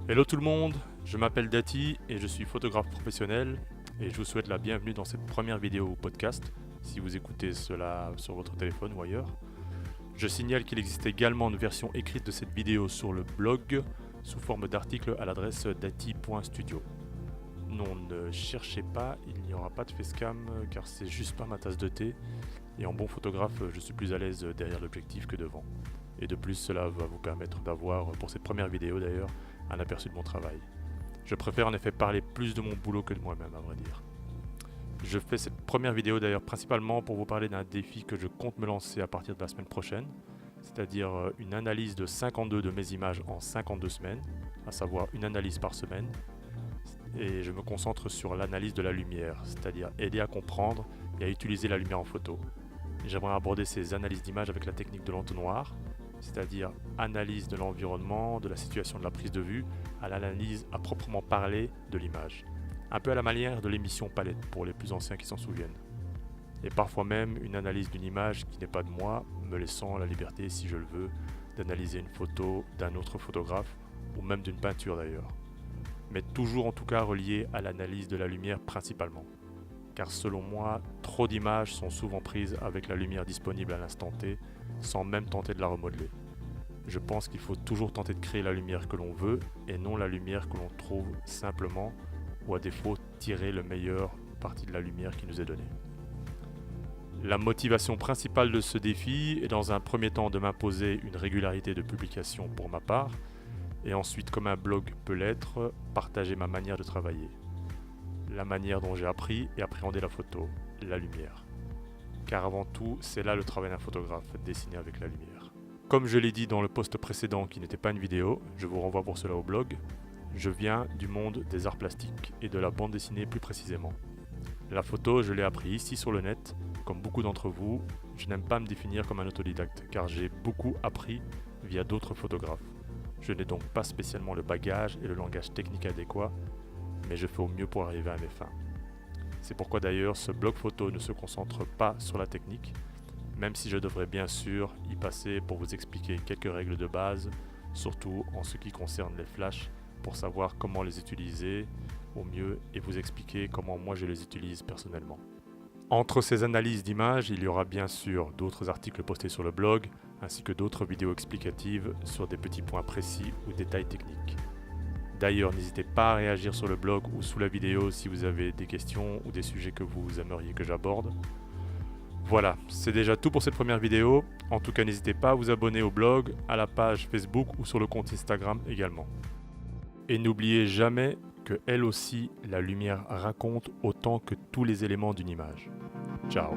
Hello tout le monde, je m'appelle Dati et je suis photographe professionnel et je vous souhaite la bienvenue dans cette première vidéo ou podcast si vous écoutez cela sur votre téléphone ou ailleurs. Je signale qu'il existe également une version écrite de cette vidéo sur le blog sous forme d'article à l'adresse dati.studio. Non, ne cherchez pas, il n'y aura pas de facecam car c'est juste pas ma tasse de thé et en bon photographe je suis plus à l'aise derrière l'objectif que devant. Et de plus cela va vous permettre d'avoir, pour cette première vidéo d'ailleurs, un aperçu de mon travail. Je préfère en effet parler plus de mon boulot que de moi-même à vrai dire. Je fais cette première vidéo d'ailleurs principalement pour vous parler d'un défi que je compte me lancer à partir de la semaine prochaine, c'est-à-dire une analyse de 52 de mes images en 52 semaines, à savoir une analyse par semaine, et je me concentre sur l'analyse de la lumière, c'est-à-dire aider à comprendre et à utiliser la lumière en photo. J'aimerais aborder ces analyses d'images avec la technique de l'entonnoir, c'est-à-dire analyse de l'environnement, de la situation de la prise de vue, à l'analyse à proprement parler de l'image. Un peu à la manière de l'émission Palette pour les plus anciens qui s'en souviennent. Et parfois même une analyse d'une image qui n'est pas de moi, me laissant la liberté, si je le veux, d'analyser une photo d'un autre photographe, ou même d'une peinture d'ailleurs. Mais toujours en tout cas relié à l'analyse de la lumière principalement. Car selon moi, trop d'images sont souvent prises avec la lumière disponible à l'instant T, sans même tenter de la remodeler. Je pense qu'il faut toujours tenter de créer la lumière que l'on veut et non la lumière que l'on trouve simplement, ou à défaut tirer le meilleur parti de la lumière qui nous est donnée. La motivation principale de ce défi est dans un premier temps de m'imposer une régularité de publication pour ma part, et ensuite comme un blog peut l'être, partager ma manière de travailler. La manière dont j'ai appris et appréhendé la photo, la lumière. Car avant tout, c'est là le travail d'un photographe, dessiner avec la lumière. Comme je l'ai dit dans le post précédent qui n'était pas une vidéo, je vous renvoie pour cela au blog, je viens du monde des arts plastiques et de la bande dessinée plus précisément. La photo, je l'ai appris ici sur le net, comme beaucoup d'entre vous, je n'aime pas me définir comme un autodidacte car j'ai beaucoup appris via d'autres photographes. Je n'ai donc pas spécialement le bagage et le langage technique adéquat, mais je fais au mieux pour arriver à mes fins. C'est pourquoi d'ailleurs ce blog photo ne se concentre pas sur la technique, même si je devrais bien sûr y passer pour vous expliquer quelques règles de base, surtout en ce qui concerne les flashs, pour savoir comment les utiliser au mieux et vous expliquer comment moi je les utilise personnellement. Entre ces analyses d'images, il y aura bien sûr d'autres articles postés sur le blog, ainsi que d'autres vidéos explicatives sur des petits points précis ou détails techniques. D'ailleurs, n'hésitez pas à réagir sur le blog ou sous la vidéo si vous avez des questions ou des sujets que vous aimeriez que j'aborde. Voilà, c'est déjà tout pour cette première vidéo. En tout cas, n'hésitez pas à vous abonner au blog, à la page Facebook ou sur le compte Instagram également. Et n'oubliez jamais que elle aussi, la lumière raconte autant que tous les éléments d'une image. Ciao.